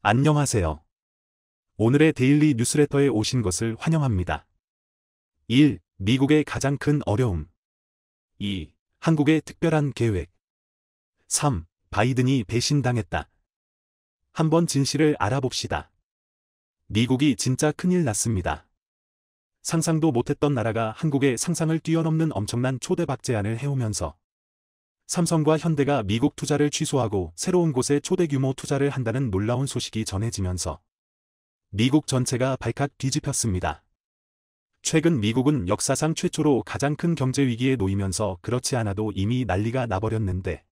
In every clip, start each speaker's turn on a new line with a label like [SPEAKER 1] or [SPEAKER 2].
[SPEAKER 1] 안녕하세요. 오늘의 데일리 뉴스레터에 오신 것을 환영합니다. 1. 미국의 가장 큰 어려움. 2. 한국의 특별한 계획. 3. 바이든이 배신당했다. 한번 진실을 알아봅시다. 미국이 진짜 큰일 났습니다. 상상도 못했던 나라가 한국의 상상을 뛰어넘는 엄청난 초대박 제안을 해오면서 삼성과 현대가 미국 투자를 취소하고 새로운 곳에 초대규모 투자를 한다는 놀라운 소식이 전해지면서 미국 전체가 발칵 뒤집혔습니다. 최근 미국은 역사상 최초로 가장 큰 경제 위기에 놓이면서 그렇지 않아도 이미 난리가 나버렸는데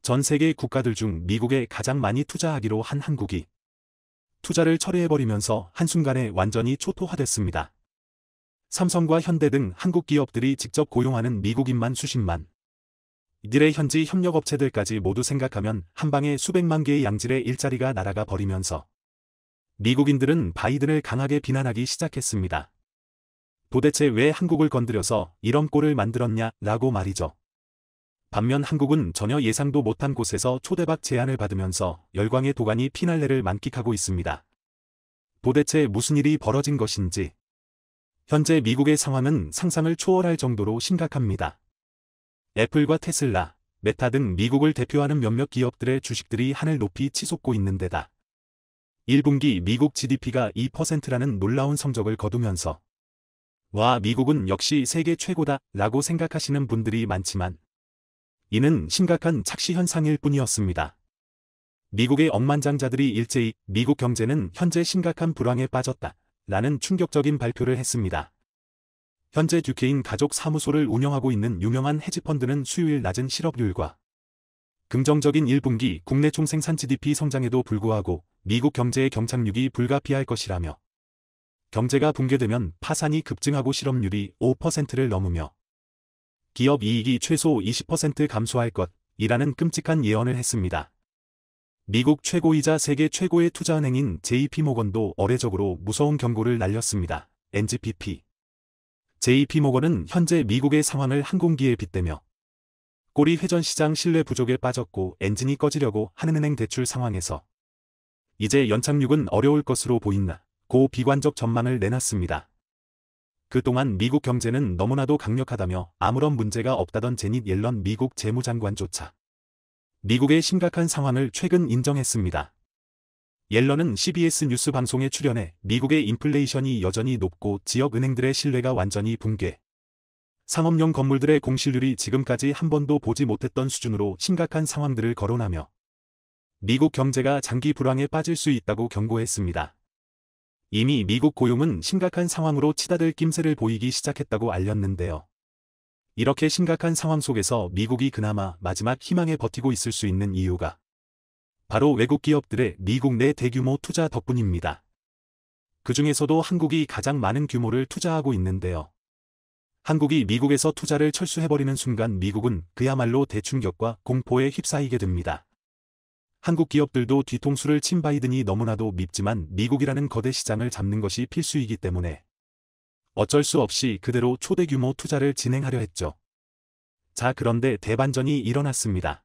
[SPEAKER 1] 전 세계 국가들 중 미국에 가장 많이 투자하기로 한 한국이 투자를 철회해버리면서 한순간에 완전히 초토화됐습니다. 삼성과 현대 등 한국 기업들이 직접 고용하는 미국인만 수십만, 이들의 현지 협력업체들까지 모두 생각하면 한방에 수백만 개의 양질의 일자리가 날아가 버리면서 미국인들은 바이든을 강하게 비난하기 시작했습니다. 도대체 왜 한국을 건드려서 이런 꼴을 만들었냐 라고 말이죠. 반면 한국은 전혀 예상도 못한 곳에서 초대박 제안을 받으면서 열광의 도가니 피날레를 만끽하고 있습니다. 도대체 무슨 일이 벌어진 것인지. 현재 미국의 상황은 상상을 초월할 정도로 심각합니다. 애플과 테슬라, 메타 등 미국을 대표하는 몇몇 기업들의 주식들이 하늘 높이 치솟고 있는 데다 1분기 미국 GDP가 2%라는 놀라운 성적을 거두면서 와, 미국은 역시 세계 최고다 라고 생각하시는 분들이 많지만 이는 심각한 착시 현상일 뿐이었습니다. 미국의 억만장자들이 일제히 미국 경제는 현재 심각한 불황에 빠졌다 라는 충격적인 발표를 했습니다. 현재 듀케인 가족 사무소를 운영하고 있는 유명한 헤지펀드는 수요일 낮은 실업률과 긍정적인 1분기 국내 총생산 GDP 성장에도 불구하고 미국 경제의 경착륙이 불가피할 것이라며 경제가 붕괴되면 파산이 급증하고 실업률이 5%를 넘으며 기업 이익이 최소 20% 감소할 것이라는 끔찍한 예언을 했습니다. 미국 최고이자 세계 최고의 투자은행인 JP모건도 어뢰적으로 무서운 경고를 날렸습니다. NGPP JP모건은 현재 미국의 상황을 항공기에 빗대며 꼬리 회전 시장 신뢰 부족에 빠졌고 엔진이 꺼지려고 하는 은행 대출 상황에서 이제 연착륙은 어려울 것으로 보인다 고 비관적 전망을 내놨습니다. 그동안 미국 경제는 너무나도 강력하다며 아무런 문제가 없다던 제닛 옐런 미국 재무장관조차 미국의 심각한 상황을 최근 인정했습니다. 옐런은 CBS 뉴스 방송에 출연해 미국의 인플레이션이 여전히 높고 지역 은행들의 신뢰가 완전히 붕괴, 상업용 건물들의 공실률이 지금까지 한 번도 보지 못했던 수준으로 심각한 상황들을 거론하며 미국 경제가 장기 불황에 빠질 수 있다고 경고했습니다. 이미 미국 고용은 심각한 상황으로 치닫을 낌새를 보이기 시작했다고 알렸는데요. 이렇게 심각한 상황 속에서 미국이 그나마 마지막 희망에 버티고 있을 수 있는 이유가 바로 외국 기업들의 미국 내 대규모 투자 덕분입니다. 그 중에서도 한국이 가장 많은 규모를 투자하고 있는데요. 한국이 미국에서 투자를 철수해버리는 순간 미국은 그야말로 대충격과 공포에 휩싸이게 됩니다. 한국 기업들도 뒤통수를 친 바이든이 너무나도 밉지만 미국이라는 거대 시장을 잡는 것이 필수이기 때문에 어쩔 수 없이 그대로 초대규모 투자를 진행하려 했죠. 자, 그런데 대반전이 일어났습니다.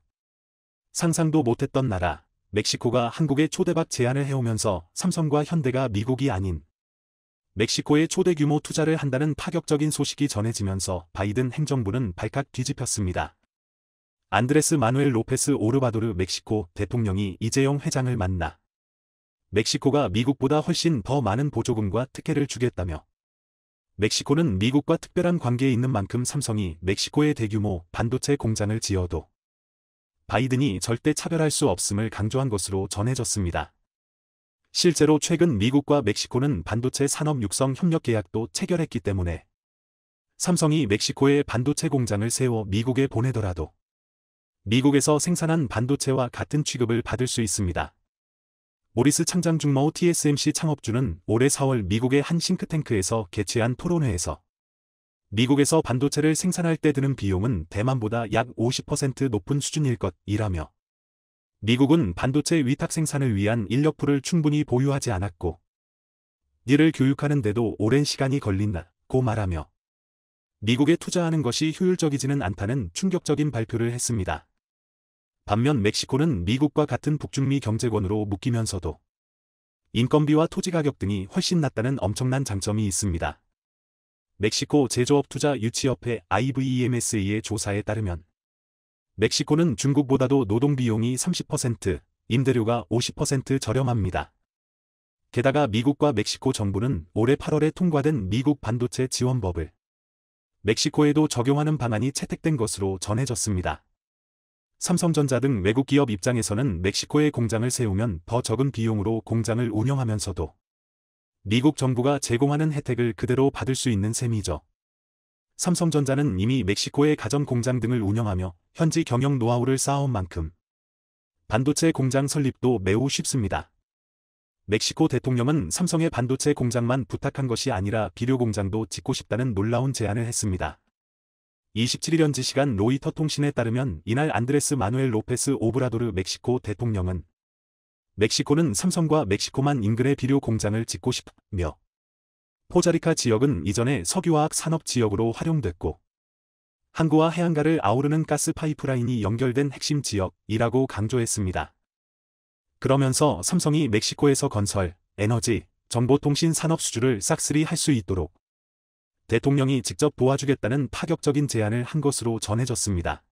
[SPEAKER 1] 상상도 못했던 나라, 멕시코가 한국에 초대박 제안을 해오면서 삼성과 현대가 미국이 아닌 멕시코에 초대규모 투자를 한다는 파격적인 소식이 전해지면서 바이든 행정부는 발칵 뒤집혔습니다. 안드레스 마누엘 로페스 오르바도르 멕시코 대통령이 이재용 회장을 만나 멕시코가 미국보다 훨씬 더 많은 보조금과 특혜를 주겠다며 멕시코는 미국과 특별한 관계에 있는 만큼 삼성이 멕시코에 대규모 반도체 공장을 지어도 바이든이 절대 차별할 수 없음을 강조한 것으로 전해졌습니다. 실제로 최근 미국과 멕시코는 반도체 산업 육성 협력 계약도 체결했기 때문에 삼성이 멕시코에 반도체 공장을 세워 미국에 보내더라도 미국에서 생산한 반도체와 같은 취급을 받을 수 있습니다. 모리스 창장중마오 TSMC 창업주는 올해 4월 미국의 한 싱크탱크에서 개최한 토론회에서 미국에서 반도체를 생산할 때 드는 비용은 대만보다 약 50% 높은 수준일 것이라며 미국은 반도체 위탁 생산을 위한 인력풀을 충분히 보유하지 않았고 이를 교육하는 데도 오랜 시간이 걸린다고 말하며 미국에 투자하는 것이 효율적이지는 않다는 충격적인 발표를 했습니다. 반면 멕시코는 미국과 같은 북중미 경제권으로 묶이면서도 인건비와 토지 가격 등이 훨씬 낮다는 엄청난 장점이 있습니다. 멕시코 제조업 투자 유치협회 IVEMS의 조사에 따르면 멕시코는 중국보다도 노동 비용이 30%, 임대료가 50% 저렴합니다. 게다가 미국과 멕시코 정부는 올해 8월에 통과된 미국 반도체 지원법을 멕시코에도 적용하는 방안이 채택된 것으로 전해졌습니다. 삼성전자 등 외국 기업 입장에서는 멕시코에 공장을 세우면 더 적은 비용으로 공장을 운영하면서도 미국 정부가 제공하는 혜택을 그대로 받을 수 있는 셈이죠. 삼성전자는 이미 멕시코의 가전 공장 등을 운영하며 현지 경영 노하우를 쌓아온 만큼 반도체 공장 설립도 매우 쉽습니다. 멕시코 대통령은 삼성의 반도체 공장만 부탁한 것이 아니라 비료 공장도 짓고 싶다는 놀라운 제안을 했습니다. 27일 현지 시간 로이터 통신에 따르면 이날 안드레스 마누엘 로페스 오브라도르 멕시코 대통령은 멕시코는 삼성과 멕시코만 인근의 비료 공장을 짓고 싶으며 포자리카 지역은 이전에 석유화학 산업 지역으로 활용됐고 항구와 해안가를 아우르는 가스 파이프라인이 연결된 핵심 지역이라고 강조했습니다. 그러면서 삼성이 멕시코에서 건설, 에너지, 정보통신 산업 수주를 싹쓸이 할 수 있도록 대통령이 직접 도와주겠다는 파격적인 제안을 한 것으로 전해졌습니다.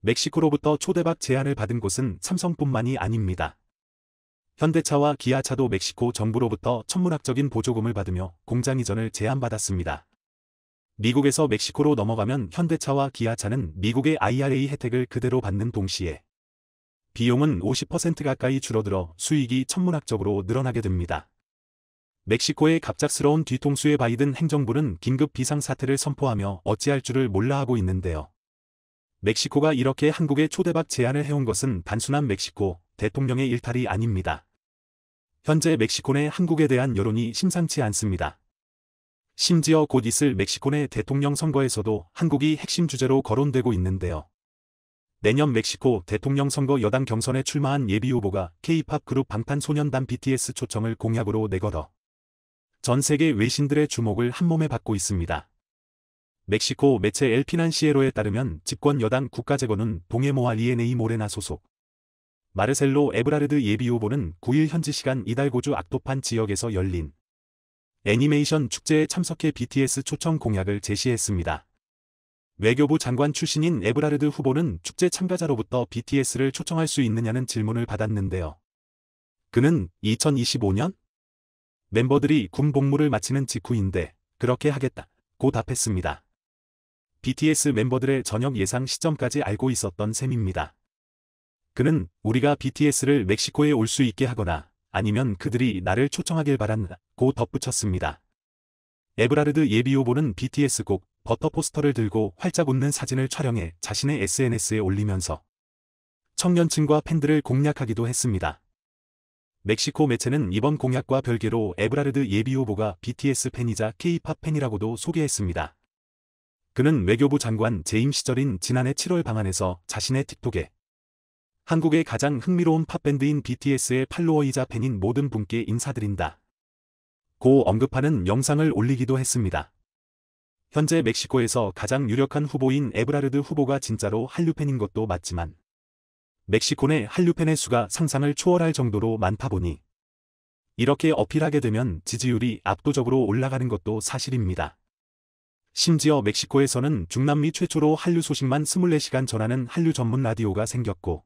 [SPEAKER 1] 멕시코로부터 초대박 제안을 받은 곳은 삼성뿐만이 아닙니다. 현대차와 기아차도 멕시코 정부로부터 천문학적인 보조금을 받으며 공장 이전을 제안받았습니다. 미국에서 멕시코로 넘어가면 현대차와 기아차는 미국의 IRA 혜택을 그대로 받는 동시에 비용은 50% 가까이 줄어들어 수익이 천문학적으로 늘어나게 됩니다. 멕시코의 갑작스러운 뒤통수에 바이든 행정부는 긴급 비상사태를 선포하며 어찌할 줄을 몰라 하고 있는데요. 멕시코가 이렇게 한국에 초대박 제안을 해온 것은 단순한 멕시코 대통령의 일탈이 아닙니다. 현재 멕시코 내 한국에 대한 여론이 심상치 않습니다. 심지어 곧 있을 멕시코 내 대통령 선거에서도 한국이 핵심 주제로 거론되고 있는데요. 내년 멕시코 대통령 선거 여당 경선에 출마한 예비후보가 K-팝 그룹 방탄소년단 BTS 초청을 공약으로 내걸어 전 세계 외신들의 주목을 한몸에 받고 있습니다. 멕시코 매체 엘 피난시에로에 따르면 집권 여당 국가재건운 동에모아 리에네이 모레나 소속 마르셀로 에브라르드 예비후보는 9일 현지 시간 이달고주 악도판 지역에서 열린 애니메이션 축제에 참석해 BTS 초청 공약을 제시했습니다. 외교부 장관 출신인 에브라르드 후보는 축제 참가자로부터 BTS를 초청할 수 있느냐는 질문을 받았는데요. 그는 2025년? 멤버들이 군 복무를 마치는 직후인데 그렇게 하겠다고 답했습니다. BTS 멤버들의 전역 예상 시점까지 알고 있었던 셈입니다. 그는 우리가 BTS를 멕시코에 올 수 있게 하거나 아니면 그들이 나를 초청하길 바란다고 덧붙였습니다. 에브라르드 예비후보는 BTS 곡 버터 포스터를 들고 활짝 웃는 사진을 촬영해 자신의 SNS에 올리면서 청년층과 팬들을 공략하기도 했습니다. 멕시코 매체는 이번 공약과 별개로 에브라르드 예비후보가 BTS 팬이자 K-팝 팬이라고도 소개했습니다. 그는 외교부 장관 재임 시절인 지난해 7월 방한에서 자신의 틱톡에 한국의 가장 흥미로운 팝밴드인 BTS의 팔로워이자 팬인 모든 분께 인사드린다 고 언급하는 영상을 올리기도 했습니다. 현재 멕시코에서 가장 유력한 후보인 에브라르드 후보가 진짜로 한류 팬인 것도 맞지만 멕시코 내 한류 팬의 수가 상상을 초월할 정도로 많다 보니 이렇게 어필하게 되면 지지율이 압도적으로 올라가는 것도 사실입니다. 심지어 멕시코에서는 중남미 최초로 한류 소식만 24시간 전하는 한류 전문 라디오가 생겼고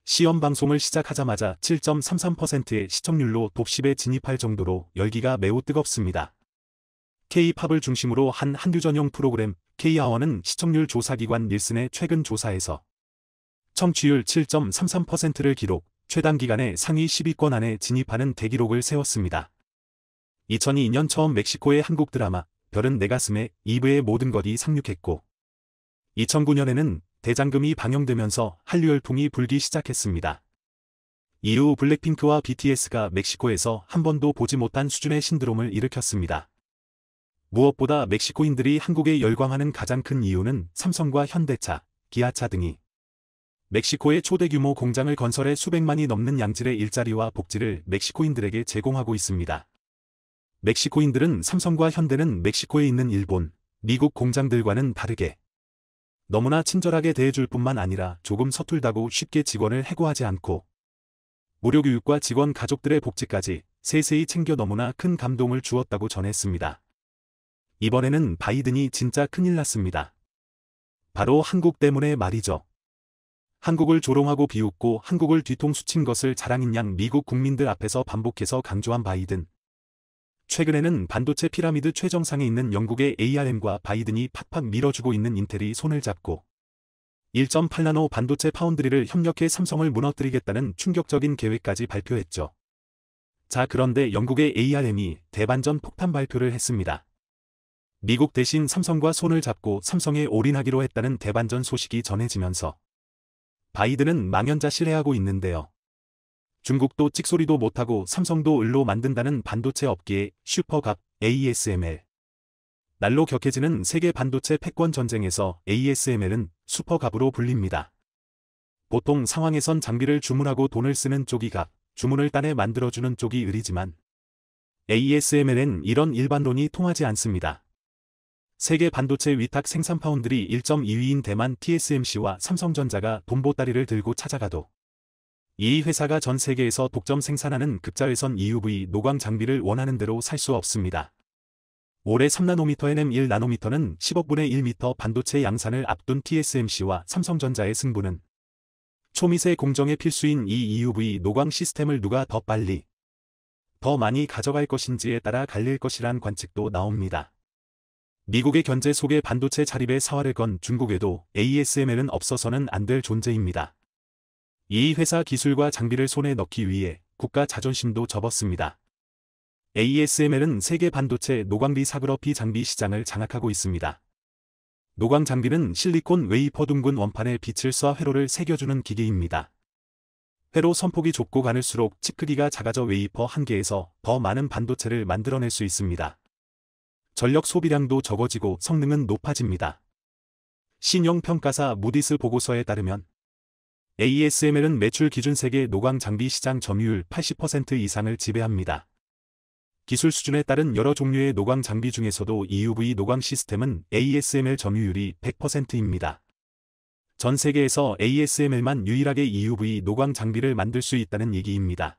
[SPEAKER 1] 시험 방송을 시작하자마자 7.33%의 시청률로 톱10에 진입할 정도로 열기가 매우 뜨겁습니다. K-팝을 중심으로 한 한류 전용 프로그램 K-아워는 시청률 조사기관 닐슨의 최근 조사에서 청취율 7.33%를 기록, 최단 기간에 상위 10위권 안에 진입하는 대기록을 세웠습니다. 2002년 처음 멕시코의 한국 드라마 별은 내 가슴에 2부의 모든 것이 상륙했고 2009년에는 대장금이 방영되면서 한류 열풍이 불기 시작했습니다. 이후 블랙핑크와 BTS가 멕시코에서 한 번도 보지 못한 수준의 신드롬을 일으켰습니다. 무엇보다 멕시코인들이 한국에 열광하는 가장 큰 이유는 삼성과 현대차, 기아차 등이 멕시코의 초대규모 공장을 건설해 수백만이 넘는 양질의 일자리와 복지를 멕시코인들에게 제공하고 있습니다. 멕시코인들은 삼성과 현대는 멕시코에 있는 일본, 미국 공장들과는 다르게 너무나 친절하게 대해줄 뿐만 아니라 조금 서툴다고 쉽게 직원을 해고하지 않고 무료 교육과 직원 가족들의 복지까지 세세히 챙겨 너무나 큰 감동을 주었다고 전했습니다. 이번에는 바이든이 진짜 큰일 났습니다. 바로 한국 때문에 말이죠. 한국을 조롱하고 비웃고 한국을 뒤통수 친 것을 자랑인 양 미국 국민들 앞에서 반복해서 강조한 바이든. 최근에는 반도체 피라미드 최정상에 있는 영국의 ARM과 바이든이 팍팍 밀어주고 있는 인텔이 손을 잡고 1.8나노 반도체 파운드리를 협력해 삼성을 무너뜨리겠다는 충격적인 계획까지 발표했죠. 자, 그런데 영국의 ARM이 대반전 폭탄 발표를 했습니다. 미국 대신 삼성과 손을 잡고 삼성에 올인하기로 했다는 대반전 소식이 전해지면서 바이든은 망연자실해하고 있는데요. 중국도 찍소리도 못하고 삼성도 을로 만든다는 반도체 업계의 슈퍼갑 ASML. 날로 격해지는 세계 반도체 패권 전쟁에서 ASML은 슈퍼갑으로 불립니다. 보통 상황에선 장비를 주문하고 돈을 쓰는 쪽이 갑, 주문을 따내 만들어주는 쪽이 을이지만 ASML엔 이런 일반론이 통하지 않습니다. 세계 반도체 위탁 생산 파운드리 1.2위인 대만 TSMC와 삼성전자가 돈보따리를 들고 찾아가도 이 회사가 전 세계에서 독점 생산하는 극자외선 EUV 노광 장비를 원하는 대로 살 수 없습니다. 올해 3나노미터 NM1나노미터는 10억 분의 1m 반도체 양산을 앞둔 TSMC와 삼성전자의 승부는 초미세 공정에 필수인 이 EUV 노광 시스템을 누가 더 빨리, 더 많이 가져갈 것인지에 따라 갈릴 것이란 관측도 나옵니다. 미국의 견제 속에 반도체 자립의 사활을 건 중국에도 ASML은 없어서는 안 될 존재입니다. 이 회사 기술과 장비를 손에 넣기 위해 국가 자존심도 접었습니다. ASML은 세계 반도체 노광 리사그러피 장비 시장을 장악하고 있습니다. 노광 장비는 실리콘 웨이퍼 둥근 원판에 빛을 쏴 회로를 새겨주는 기계입니다. 회로 선폭이 좁고 가늘수록 칩 크기가 작아져 웨이퍼 한 개에서 더 많은 반도체를 만들어낼 수 있습니다. 전력 소비량도 적어지고 성능은 높아집니다. 신용평가사 무디스 보고서에 따르면 ASML은 매출 기준 세계 노광 장비 시장 점유율 80% 이상을 지배합니다. 기술 수준에 따른 여러 종류의 노광 장비 중에서도 EUV 노광 시스템은 ASML 점유율이 100%입니다. 전 세계에서 ASML만 유일하게 EUV 노광 장비를 만들 수 있다는 얘기입니다.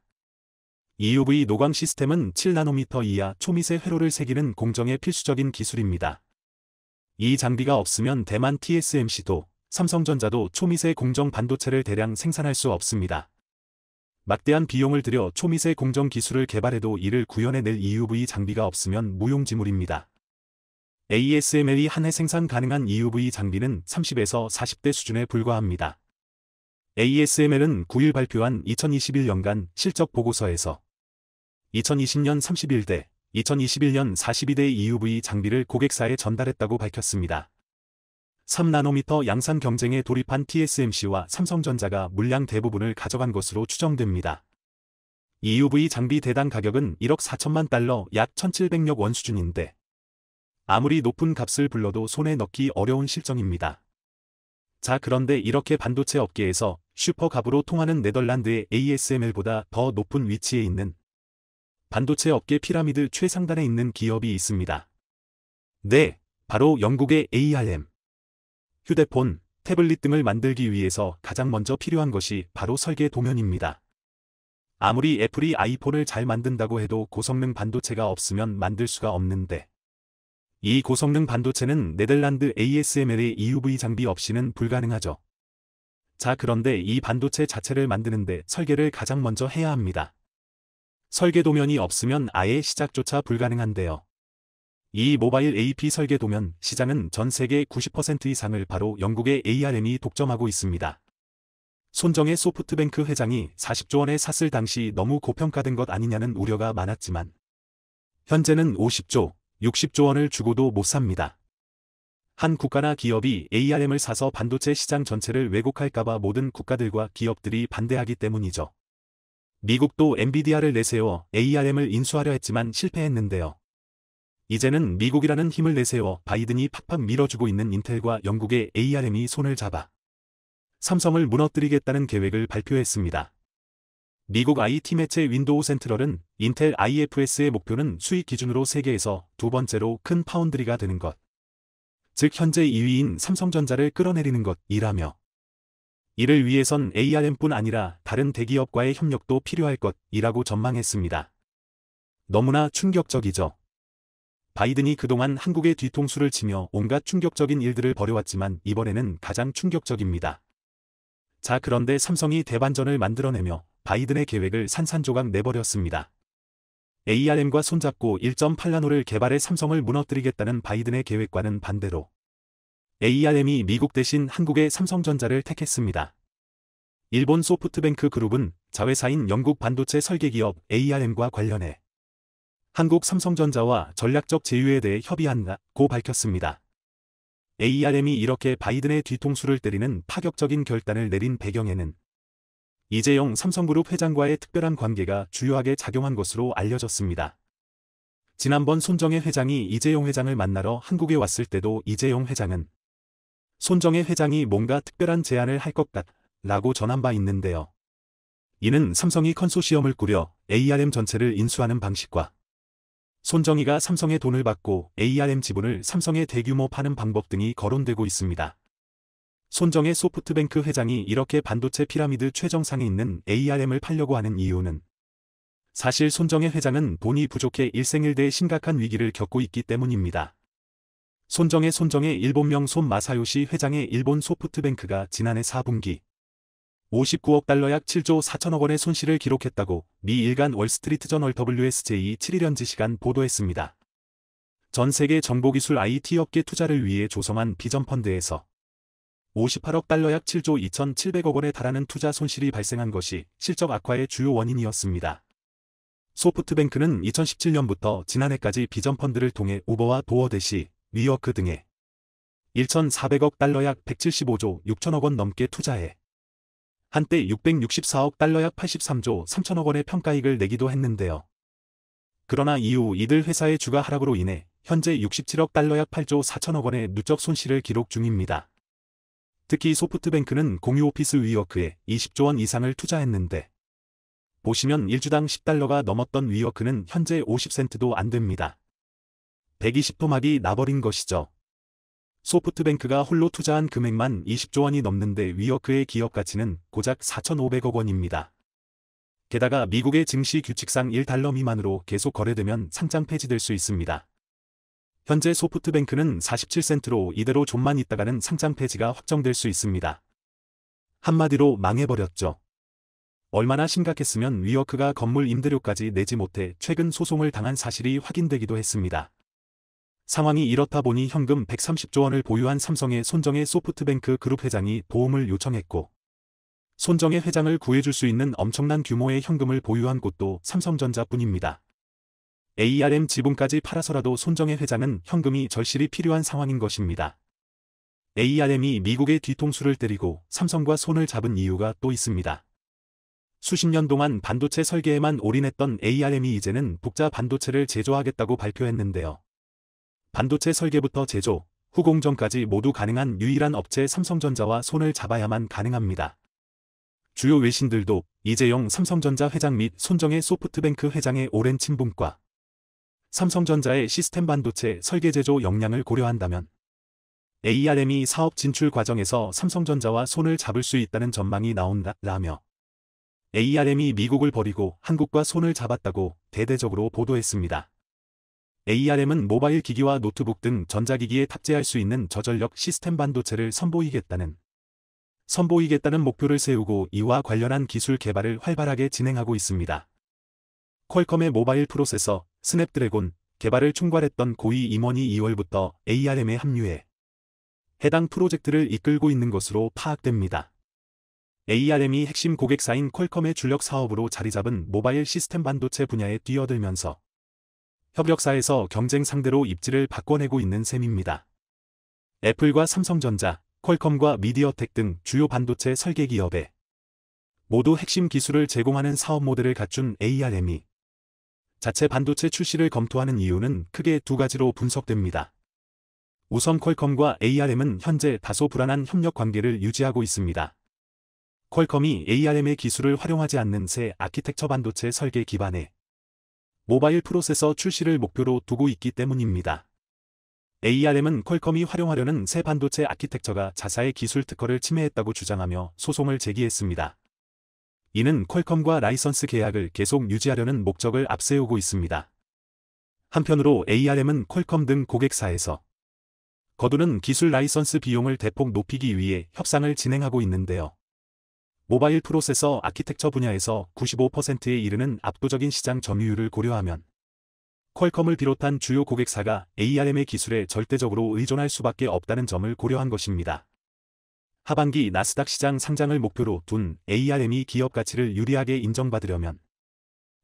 [SPEAKER 1] EUV 노광 시스템은 7나노미터 이하 초미세 회로를 새기는 공정에 필수적인 기술입니다. 이 장비가 없으면 대만 TSMC도 삼성전자도 초미세 공정 반도체를 대량 생산할 수 없습니다. 막대한 비용을 들여 초미세 공정 기술을 개발해도 이를 구현해낼 EUV 장비가 없으면 무용지물입니다. ASML이 한 해 생산 가능한 EUV 장비는 30에서 40대 수준에 불과합니다. ASML은 9일 발표한 2021년간 실적 보고서에서 2020년 31대, 2021년 42대 EUV 장비를 고객사에 전달했다고 밝혔습니다. 3나노미터 양산 경쟁에 돌입한 TSMC와 삼성전자가 물량 대부분을 가져간 것으로 추정됩니다. EUV 장비 대당 가격은 1억 4천만 달러 약 1,700억 원 수준인데 아무리 높은 값을 불러도 손에 넣기 어려운 실정입니다. 자, 그런데 이렇게 반도체 업계에서 슈퍼갑으로 통하는 네덜란드의 ASML보다 더 높은 위치에 있는 반도체 업계 피라미드 최상단에 있는 기업이 있습니다. 네, 바로 영국의 ARM. 휴대폰, 태블릿 등을 만들기 위해서 가장 먼저 필요한 것이 바로 설계 도면입니다. 아무리 애플이 아이폰을 잘 만든다고 해도 고성능 반도체가 없으면 만들 수가 없는데 이 고성능 반도체는 네덜란드 ASML의 EUV 장비 없이는 불가능하죠. 자, 그런데 이 반도체 자체를 만드는데 설계를 가장 먼저 해야 합니다. 설계 도면이 없으면 아예 시작조차 불가능한데요. 이 모바일 AP 설계 도면 시장은 전 세계 90% 이상을 바로 영국의 ARM이 독점하고 있습니다. 손정의 소프트뱅크 회장이 40조 원에 샀을 당시 너무 고평가된 것 아니냐는 우려가 많았지만 현재는 50조, 60조 원을 주고도 못 삽니다. 한 국가나 기업이 ARM을 사서 반도체 시장 전체를 왜곡할까봐 모든 국가들과 기업들이 반대하기 때문이죠. 미국도 엔비디아를 내세워 ARM을 인수하려 했지만 실패했는데요. 이제는 미국이라는 힘을 내세워 바이든이 팍팍 밀어주고 있는 인텔과 영국의 ARM이 손을 잡아 삼성을 무너뜨리겠다는 계획을 발표했습니다. 미국 IT 매체 윈도우 센트럴은 인텔 IFS의 목표는 수익 기준으로 세계에서 두 번째로 큰 파운드리가 되는 것, 즉 현재 2위인 삼성전자를 끌어내리는 것이라며 이를 위해선 ARM뿐 아니라 다른 대기업과의 협력도 필요할 것이라고 전망했습니다. 너무나 충격적이죠. 바이든이 그동안 한국의 뒤통수를 치며 온갖 충격적인 일들을 벌여왔지만 이번에는 가장 충격적입니다. 자, 그런데 삼성이 대반전을 만들어내며 바이든의 계획을 산산조각 내버렸습니다. ARM과 손잡고 1.8나노를 개발해 삼성을 무너뜨리겠다는 바이든의 계획과는 반대로 ARM이 미국 대신 한국의 삼성전자를 택했습니다. 일본 소프트뱅크 그룹은 자회사인 영국 반도체 설계기업 ARM과 관련해 한국 삼성전자와 전략적 제휴에 대해 협의한다고 밝혔습니다. ARM이 이렇게 바이든의 뒤통수를 때리는 파격적인 결단을 내린 배경에는 이재용 삼성그룹 회장과의 특별한 관계가 주요하게 작용한 것으로 알려졌습니다. 지난번 손정혜 회장이 이재용 회장을 만나러 한국에 왔을 때도 이재용 회장은 손정혜 회장이 뭔가 특별한 제안을 할 것 같다고 전한 바 있는데요. 이는 삼성이 컨소시엄을 꾸려 ARM 전체를 인수하는 방식과 손정희가 삼성의 돈을 받고 ARM 지분을 삼성에 대규모 파는 방법 등이 거론되고 있습니다. 손정혜 소프트뱅크 회장이 이렇게 반도체 피라미드 최정상에 있는 ARM을 팔려고 하는 이유는 사실 손정혜 회장은 돈이 부족해 일생일대의 심각한 위기를 겪고 있기 때문입니다. 손정혜 일본명 손마사요시 회장의 일본 소프트뱅크가 지난해 4분기 59억 달러 약 7조 4천억 원의 손실을 기록했다고 미 일간 월스트리트저널 WSJ 7일 시간 보도했습니다. 전 세계 정보기술 IT 업계 투자를 위해 조성한 비전펀드에서 58억 달러 약 7조 2,700억 원에 달하는 투자 손실이 발생한 것이 실적 악화의 주요 원인이었습니다. 소프트뱅크는 2017년부터 지난해까지 비전펀드를 통해 우버와 도어대시, 위워크 등에 1,400억 달러 약 175조 6천억 원 넘게 투자해 한때 664억 달러 약 83조 3천억 원의 평가이익을 내기도 했는데요. 그러나 이후 이들 회사의 주가 하락으로 인해 현재 67억 달러 약 8조 4천억 원의 누적 손실을 기록 중입니다. 특히 소프트뱅크는 공유 오피스 위워크에 20조 원 이상을 투자했는데 보시면 1주당 10달러가 넘었던 위워크는 현재 50센트도 안 됩니다. 120토막이 나버린 것이죠. 소프트뱅크가 홀로 투자한 금액만 20조 원이 넘는데 위워크의 기업 가치는 고작 4,500억 원입니다. 게다가 미국의 증시 규칙상 1달러 미만으로 계속 거래되면 상장 폐지될 수 있습니다. 현재 소프트뱅크는 47센트로 이대로 좀만 있다가는 상장 폐지가 확정될 수 있습니다. 한마디로 망해버렸죠. 얼마나 심각했으면 위워크가 건물 임대료까지 내지 못해 최근 소송을 당한 사실이 확인되기도 했습니다. 상황이 이렇다 보니 현금 130조 원을 보유한 삼성의 손정혜 소프트뱅크 그룹 회장이 도움을 요청했고 손정혜 회장을 구해줄 수 있는 엄청난 규모의 현금을 보유한 곳도 삼성전자뿐입니다. ARM 지분까지 팔아서라도 손정혜 회장은 현금이 절실히 필요한 상황인 것입니다. ARM이 미국의 뒤통수를 때리고 삼성과 손을 잡은 이유가 또 있습니다. 수십 년 동안 반도체 설계에만 올인했던 ARM이 이제는 독자 반도체를 제조하겠다고 발표했는데요. 반도체 설계부터 제조, 후공정까지 모두 가능한 유일한 업체 삼성전자와 손을 잡아야만 가능합니다. 주요 외신들도 이재용 삼성전자 회장 및 손정혜 소프트뱅크 회장의 오랜 친분과 삼성전자의 시스템 반도체 설계 제조 역량을 고려한다면 ARM이 사업 진출 과정에서 삼성전자와 손을 잡을 수 있다는 전망이 나온다라며 ARM이 미국을 버리고 한국과 손을 잡았다고 대대적으로 보도했습니다. ARM은 모바일 기기와 노트북 등 전자기기에 탑재할 수 있는 저전력 시스템 반도체를 선보이겠다는 목표를 세우고 이와 관련한 기술 개발을 활발하게 진행하고 있습니다. 퀄컴의 모바일 프로세서 스냅드래곤 개발을 총괄했던 고위 임원이 2월부터 ARM에 합류해 해당 프로젝트를 이끌고 있는 것으로 파악됩니다. ARM이 핵심 고객사인 퀄컴의 주력 사업으로 자리잡은 모바일 시스템 반도체 분야에 뛰어들면서 협력사에서 경쟁 상대로 입지를 바꿔내고 있는 셈입니다. 애플과 삼성전자, 퀄컴과 미디어텍 등 주요 반도체 설계 기업에 모두 핵심 기술을 제공하는 사업 모델을 갖춘 ARM이 자체 반도체 출시를 검토하는 이유는 크게 두 가지로 분석됩니다. 우선 퀄컴과 ARM은 현재 다소 불안한 협력 관계를 유지하고 있습니다. 퀄컴이 ARM의 기술을 활용하지 않는 새 아키텍처 반도체 설계 기반의 모바일 프로세서 출시를 목표로 두고 있기 때문입니다. ARM은 퀄컴이 활용하려는 새 반도체 아키텍처가 자사의 기술 특허를 침해했다고 주장하며 소송을 제기했습니다. 이는 퀄컴과 라이선스 계약을 계속 유지하려는 목적을 앞세우고 있습니다. 한편으로 ARM은 퀄컴 등 고객사에서 거두는 기술 라이선스 비용을 대폭 높이기 위해 협상을 진행하고 있는데요. 모바일 프로세서 아키텍처 분야에서 95%에 이르는 압도적인 시장 점유율을 고려하면 퀄컴을 비롯한 주요 고객사가 ARM의 기술에 절대적으로 의존할 수밖에 없다는 점을 고려한 것입니다. 하반기 나스닥 시장 상장을 목표로 둔 ARM이 기업 가치를 유리하게 인정받으려면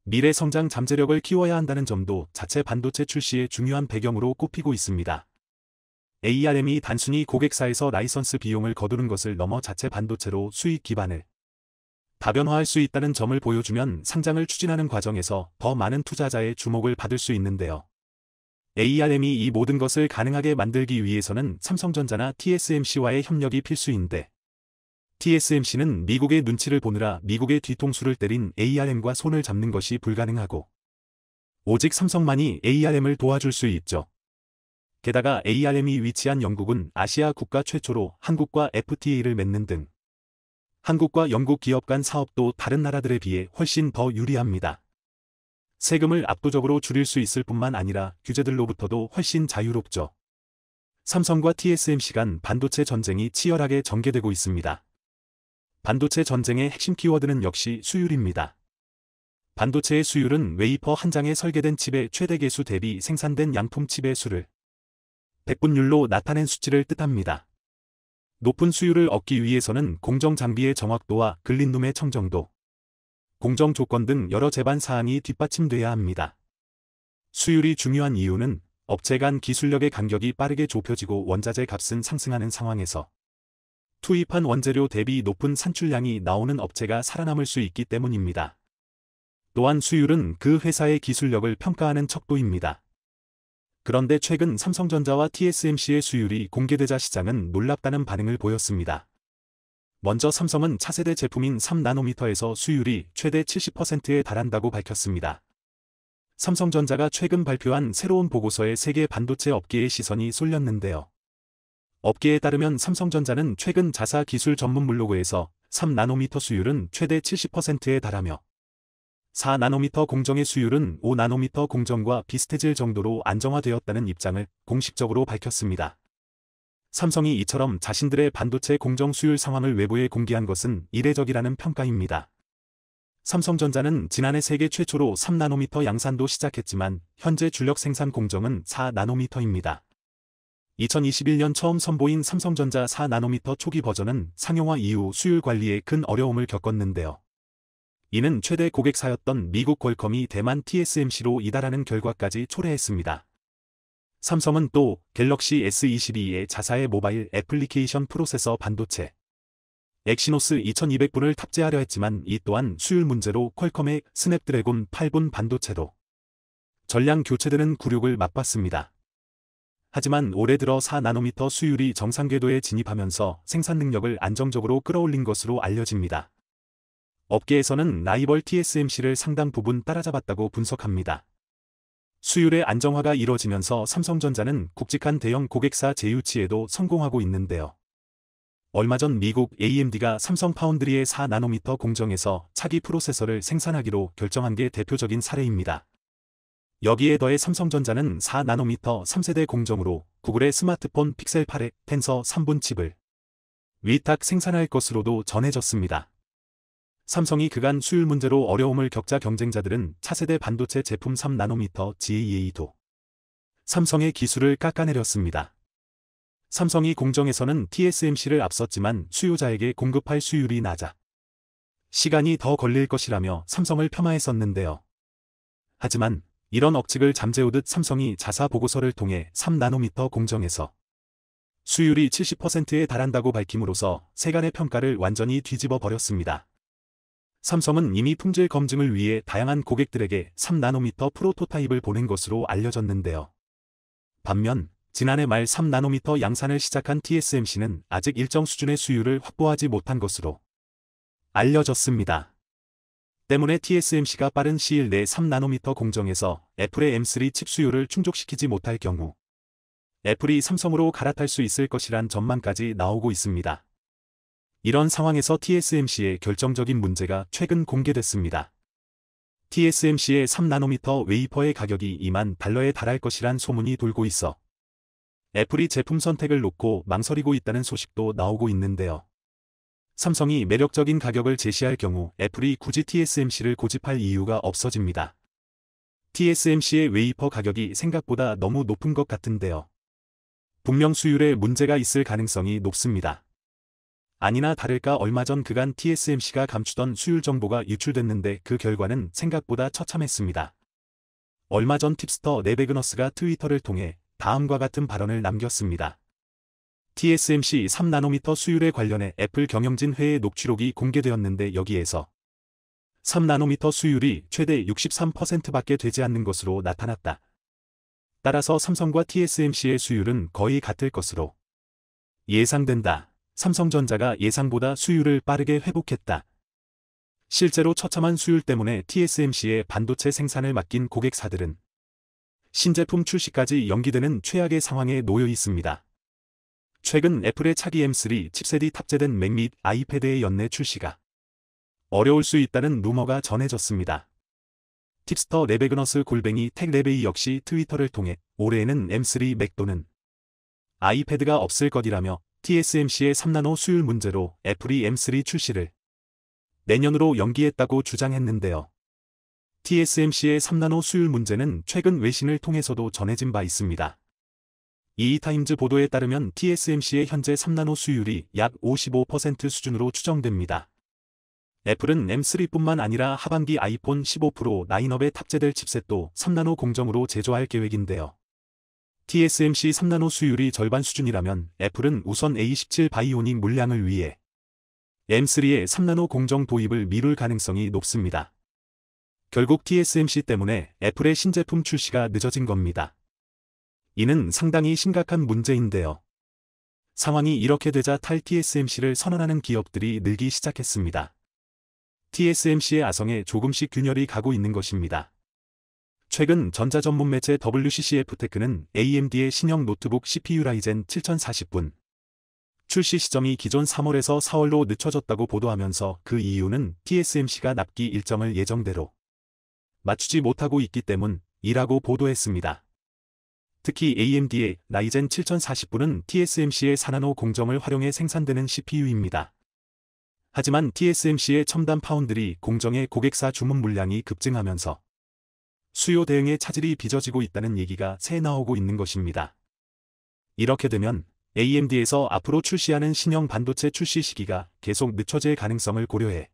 [SPEAKER 1] 미래 성장 잠재력을 키워야 한다는 점도 자체 반도체 출시의 중요한 배경으로 꼽히고 있습니다. ARM이 단순히 고객사에서 라이선스 비용을 거두는 것을 넘어 자체 반도체로 수익 기반을 다변화할 수 있다는 점을 보여주면 상장을 추진하는 과정에서 더 많은 투자자의 주목을 받을 수 있는데요. ARM이 이 모든 것을 가능하게 만들기 위해서는 삼성전자나 TSMC와의 협력이 필수인데 TSMC는 미국의 눈치를 보느라 미국의 뒤통수를 때린 ARM과 손을 잡는 것이 불가능하고 오직 삼성만이 ARM을 도와줄 수 있죠. 게다가 ARM이 위치한 영국은 아시아 국가 최초로 한국과 FTA를 맺는 등 한국과 영국 기업 간 사업도 다른 나라들에 비해 훨씬 더 유리합니다. 세금을 압도적으로 줄일 수 있을 뿐만 아니라 규제들로부터도 훨씬 자유롭죠. 삼성과 TSMC 간 반도체 전쟁이 치열하게 전개되고 있습니다. 반도체 전쟁의 핵심 키워드는 역시 수율입니다. 반도체의 수율은 웨이퍼 한 장에 설계된 칩의 최대 개수 대비 생산된 양품 칩의 수를 백분율로 나타낸 수치를 뜻합니다. 높은 수율을 얻기 위해서는 공정 장비의 정확도와 글린룸의 청정도, 공정 조건 등 여러 제반 사항이 뒷받침돼야 합니다. 수율이 중요한 이유는 업체 간 기술력의 간격이 빠르게 좁혀지고 원자재 값은 상승하는 상황에서 투입한 원재료 대비 높은 산출량이 나오는 업체가 살아남을 수 있기 때문입니다. 또한 수율은 그 회사의 기술력을 평가하는 척도입니다. 그런데 최근 삼성전자와 TSMC의 수율이 공개되자 시장은 놀랍다는 반응을 보였습니다. 먼저 삼성은 차세대 제품인 3나노미터에서 수율이 최대 70%에 달한다고 밝혔습니다. 삼성전자가 최근 발표한 새로운 보고서에 세계 반도체 업계의 시선이 쏠렸는데요. 업계에 따르면 삼성전자는 최근 자사 기술 전문 블로그에서 3나노미터 수율은 최대 70%에 달하며 4나노미터 공정의 수율은 5나노미터 공정과 비슷해질 정도로 안정화되었다는 입장을 공식적으로 밝혔습니다. 삼성이 이처럼 자신들의 반도체 공정 수율 상황을 외부에 공개한 것은 이례적이라는 평가입니다. 삼성전자는 지난해 세계 최초로 3나노미터 양산도 시작했지만 현재 주력 생산 공정은 4나노미터입니다. 2021년 처음 선보인 삼성전자 4나노미터 초기 버전은 상용화 이후 수율 관리에 큰 어려움을 겪었는데요. 이는 최대 고객사였던 미국 퀄컴이 대만 TSMC로 이달하는 결과까지 초래했습니다. 삼성은 또 갤럭시 S22의 자사의 모바일 애플리케이션 프로세서 반도체 엑시노스 2200분을 탑재하려 했지만 이 또한 수율 문제로 퀄컴의 스냅드래곤 8분 반도체도 전량 교체되는 굴욕을 맛봤습니다. 하지만 올해 들어 4나노미터 수율이 정상 궤도에 진입하면서 생산 능력을 안정적으로 끌어올린 것으로 알려집니다. 업계에서는 라이벌 TSMC를 상당 부분 따라잡았다고 분석합니다. 수율의 안정화가 이뤄지면서 삼성전자는 굵직한 대형 고객사 재유치에도 성공하고 있는데요. 얼마 전 미국 AMD가 삼성 파운드리의 4나노미터 공정에서 차기 프로세서를 생산하기로 결정한 게 대표적인 사례입니다. 여기에 더해 삼성전자는 4나노미터 3세대 공정으로 구글의 스마트폰 픽셀 8의 텐서 3분 칩을 위탁 생산할 것으로도 전해졌습니다. 삼성이 그간 수율 문제로 어려움을 겪자 경쟁자들은 차세대 반도체 제품 3나노미터 GAA도 삼성의 기술을 깎아내렸습니다. 삼성이 공정에서는 TSMC를 앞섰지만 수요자에게 공급할 수율이 낮아 시간이 더 걸릴 것이라며 삼성을 폄하했었는데요. 하지만 이런 억측을 잠재우듯 삼성이 자사 보고서를 통해 3나노미터 공정에서 수율이 70%에 달한다고 밝힘으로써 세간의 평가를 완전히 뒤집어 버렸습니다. 삼성은 이미 품질 검증을 위해 다양한 고객들에게 3나노미터 프로토타입을 보낸 것으로 알려졌는데요. 반면 지난해 말 3나노미터 양산을 시작한 TSMC는 아직 일정 수준의 수율을 확보하지 못한 것으로 알려졌습니다. 때문에 TSMC가 빠른 시일 내 3나노미터 공정에서 애플의 M3 칩 수요를 충족시키지 못할 경우 애플이 삼성으로 갈아탈 수 있을 것이란 전망까지 나오고 있습니다. 이런 상황에서 TSMC의 결정적인 문제가 최근 공개됐습니다. TSMC의 3나노미터 웨이퍼의 가격이 2만 달러에 달할 것이란 소문이 돌고 있어 애플이 제품 선택을 놓고 망설이고 있다는 소식도 나오고 있는데요. 삼성이 매력적인 가격을 제시할 경우 애플이 굳이 TSMC를 고집할 이유가 없어집니다. TSMC의 웨이퍼 가격이 생각보다 너무 높은 것 같은데요. 분명 수율에 문제가 있을 가능성이 높습니다. 아니나 다를까 얼마 전 그간 TSMC가 감추던 수율 정보가 유출됐는데 그 결과는 생각보다 처참했습니다. 얼마 전 팁스터 레베그너스가 트위터를 통해 다음과 같은 발언을 남겼습니다. TSMC 3나노미터 수율에 관련해 애플 경영진 회의 녹취록이 공개되었는데 여기에서 3나노미터 수율이 최대 63%밖에 되지 않는 것으로 나타났다. 따라서 삼성과 TSMC의 수율은 거의 같을 것으로 예상된다. 삼성전자가 예상보다 수율을 빠르게 회복했다. 실제로 처참한 수율 때문에 TSMC의 반도체 생산을 맡긴 고객사들은 신제품 출시까지 연기되는 최악의 상황에 놓여 있습니다. 최근 애플의 차기 M3 칩셋이 탑재된 맥 및 아이패드의 연내 출시가 어려울 수 있다는 루머가 전해졌습니다. 팁스터 레베그너스 @tech레베이 역시 트위터를 통해 올해에는 M3 맥 또는 아이패드가 없을 것이라며 TSMC의 3나노 수율 문제로 애플이 M3 출시를 내년으로 연기했다고 주장했는데요. TSMC의 3나노 수율 문제는 최근 외신을 통해서도 전해진 바 있습니다. 이타임즈 보도에 따르면 TSMC의 현재 3나노 수율이 약 55% 수준으로 추정됩니다. 애플은 M3뿐만 아니라 하반기 아이폰 15 프로 라인업에 탑재될 칩셋도 3나노 공정으로 제조할 계획인데요. TSMC 3나노 수율이 절반 수준이라면 애플은 우선 A17 바이오닉 물량을 위해 M3의 3나노 공정 도입을 미룰 가능성이 높습니다. 결국 TSMC 때문에 애플의 신제품 출시가 늦어진 겁니다. 이는 상당히 심각한 문제인데요. 상황이 이렇게 되자 탈 TSMC를 선언하는 기업들이 늘기 시작했습니다. TSMC의 아성에 조금씩 균열이 가고 있는 것입니다. 최근 전자전문 매체 WCCF테크는 AMD의 신형 노트북 CPU 라이젠 7040분 출시 시점이 기존 3월에서 4월로 늦춰졌다고 보도하면서 그 이유는 TSMC가 납기 일정을 예정대로 맞추지 못하고 있기 때문이라고 보도했습니다. 특히 AMD의 라이젠 7040분은 TSMC의 4나노 공정을 활용해 생산되는 CPU입니다. 하지만 TSMC의 첨단 파운드리 공정의 고객사 주문 물량이 급증하면서 수요 대응에 차질이 빚어지고 있다는 얘기가 새 나오고 있는 것입니다. 이렇게 되면 AMD에서 앞으로 출시하는 신형 반도체 출시 시기가 계속 늦춰질 가능성을 고려해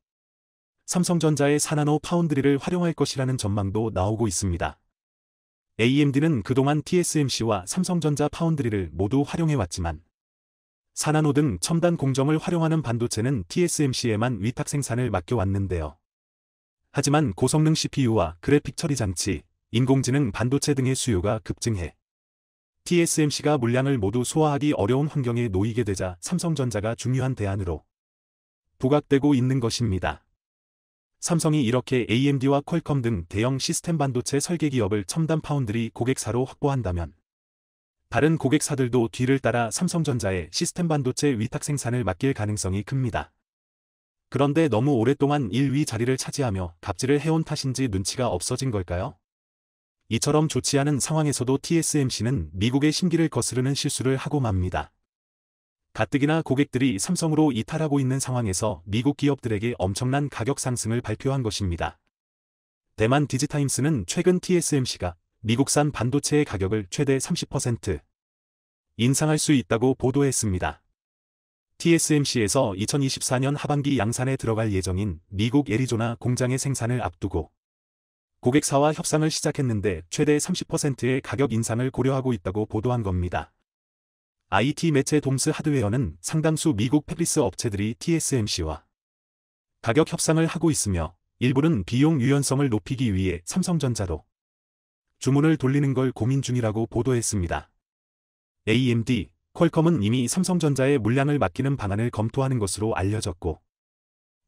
[SPEAKER 1] 삼성전자의 4나노 파운드리를 활용할 것이라는 전망도 나오고 있습니다. AMD는 그동안 TSMC와 삼성전자 파운드리를 모두 활용해왔지만 4나노 등 첨단 공정을 활용하는 반도체는 TSMC에만 위탁 생산을 맡겨왔는데요. 하지만 고성능 CPU와 그래픽 처리 장치, 인공지능 반도체 등의 수요가 급증해 TSMC가 물량을 모두 소화하기 어려운 환경에 놓이게 되자 삼성전자가 중요한 대안으로 부각되고 있는 것입니다. 삼성이 이렇게 AMD와 퀄컴 등 대형 시스템 반도체 설계 기업을 첨단 파운드리 고객사로 확보한다면 다른 고객사들도 뒤를 따라 삼성전자의 시스템 반도체 위탁 생산을 맡길 가능성이 큽니다. 그런데 너무 오랫동안 1위 자리를 차지하며 갑질을 해온 탓인지 눈치가 없어진 걸까요? 이처럼 좋지 않은 상황에서도 TSMC는 미국의 심기를 거스르는 실수를 하고 맙니다. 가뜩이나 고객들이 삼성으로 이탈하고 있는 상황에서 미국 기업들에게 엄청난 가격 상승을 발표한 것입니다. 대만 디지타임스는 최근 TSMC가 미국산 반도체의 가격을 최대 30% 인상할 수 있다고 보도했습니다. TSMC에서 2024년 하반기 양산에 들어갈 예정인 미국 애리조나 공장의 생산을 앞두고 고객사와 협상을 시작했는데 최대 30%의 가격 인상을 고려하고 있다고 보도한 겁니다. IT 매체 돔스 하드웨어는 상당수 미국 팹리스 업체들이 TSMC와 가격 협상을 하고 있으며 일부는 비용 유연성을 높이기 위해 삼성전자로 주문을 돌리는 걸 고민 중이라고 보도했습니다. AMD, 퀄컴은 이미 삼성전자의 물량을 맡기는 방안을 검토하는 것으로 알려졌고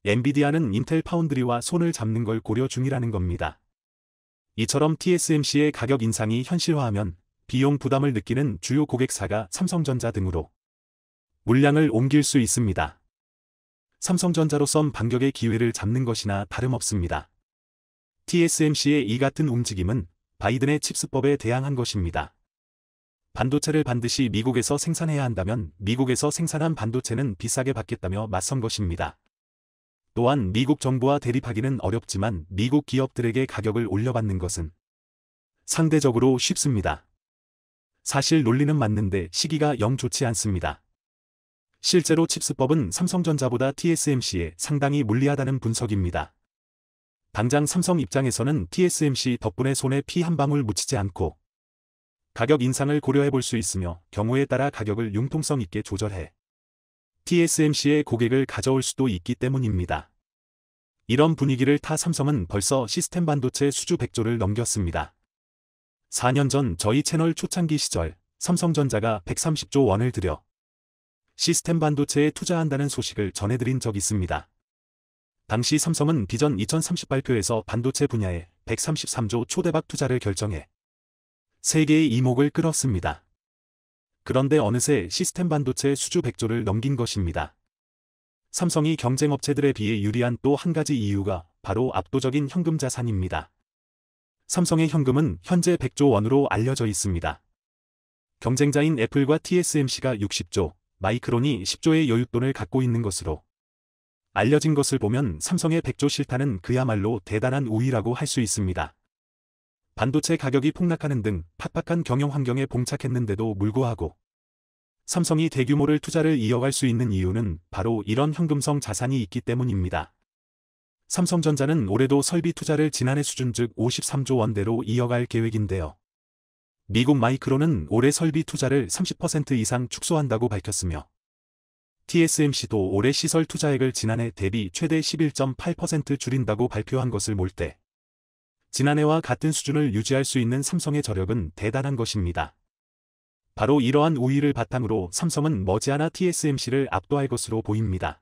[SPEAKER 1] 엔비디아는 인텔 파운드리와 손을 잡는 걸 고려 중이라는 겁니다. 이처럼 TSMC의 가격 인상이 현실화하면 비용 부담을 느끼는 주요 고객사가 삼성전자 등으로 물량을 옮길 수 있습니다. 삼성전자로선 반격의 기회를 잡는 것이나 다름없습니다. TSMC의 이 같은 움직임은 바이든의 칩스법에 대항한 것입니다. 반도체를 반드시 미국에서 생산해야 한다면 미국에서 생산한 반도체는 비싸게 받겠다며 맞선 것입니다. 또한 미국 정부와 대립하기는 어렵지만 미국 기업들에게 가격을 올려받는 것은 상대적으로 쉽습니다. 사실 논리는 맞는데 시기가 영 좋지 않습니다. 실제로 칩스법은 삼성전자보다 TSMC에 상당히 불리하다는 분석입니다. 당장 삼성 입장에서는 TSMC 덕분에 손에 피 한 방울 묻히지 않고 가격 인상을 고려해 볼 수 있으며 경우에 따라 가격을 융통성 있게 조절해 TSMC의 고객을 가져올 수도 있기 때문입니다. 이런 분위기를 타 삼성은 벌써 시스템 반도체 수주 100조를 넘겼습니다. 4년 전 저희 채널 초창기 시절 삼성전자가 130조 원을 들여 시스템 반도체에 투자한다는 소식을 전해드린 적 있습니다. 당시 삼성은 비전 2030 발표에서 반도체 분야에 133조 초대박 투자를 결정해 세계의 이목을 끌었습니다. 그런데 어느새 시스템 반도체 수주 100조를 넘긴 것입니다. 삼성이 경쟁업체들에 비해 유리한 또 한 가지 이유가 바로 압도적인 현금 자산입니다. 삼성의 현금은 현재 100조 원으로 알려져 있습니다. 경쟁자인 애플과 TSMC가 60조, 마이크론이 10조의 여윳돈을 갖고 있는 것으로 알려진 것을 보면 삼성의 100조 실타는 그야말로 대단한 우위라고 할 수 있습니다. 반도체 가격이 폭락하는 등 팍팍한 경영 환경에 봉착했는데도 불구하고 삼성이 대규모를 투자를 이어갈 수 있는 이유는 바로 이런 현금성 자산이 있기 때문입니다. 삼성전자는 올해도 설비 투자를 지난해 수준 즉 53조 원대로 이어갈 계획인데요. 미국 마이크론은 올해 설비 투자를 30% 이상 축소한다고 밝혔으며 TSMC도 올해 시설 투자액을 지난해 대비 최대 11.8% 줄인다고 발표한 것을 볼 때 지난해와 같은 수준을 유지할 수 있는 삼성의 저력은 대단한 것입니다. 바로 이러한 우위를 바탕으로 삼성은 머지않아 TSMC를 압도할 것으로 보입니다.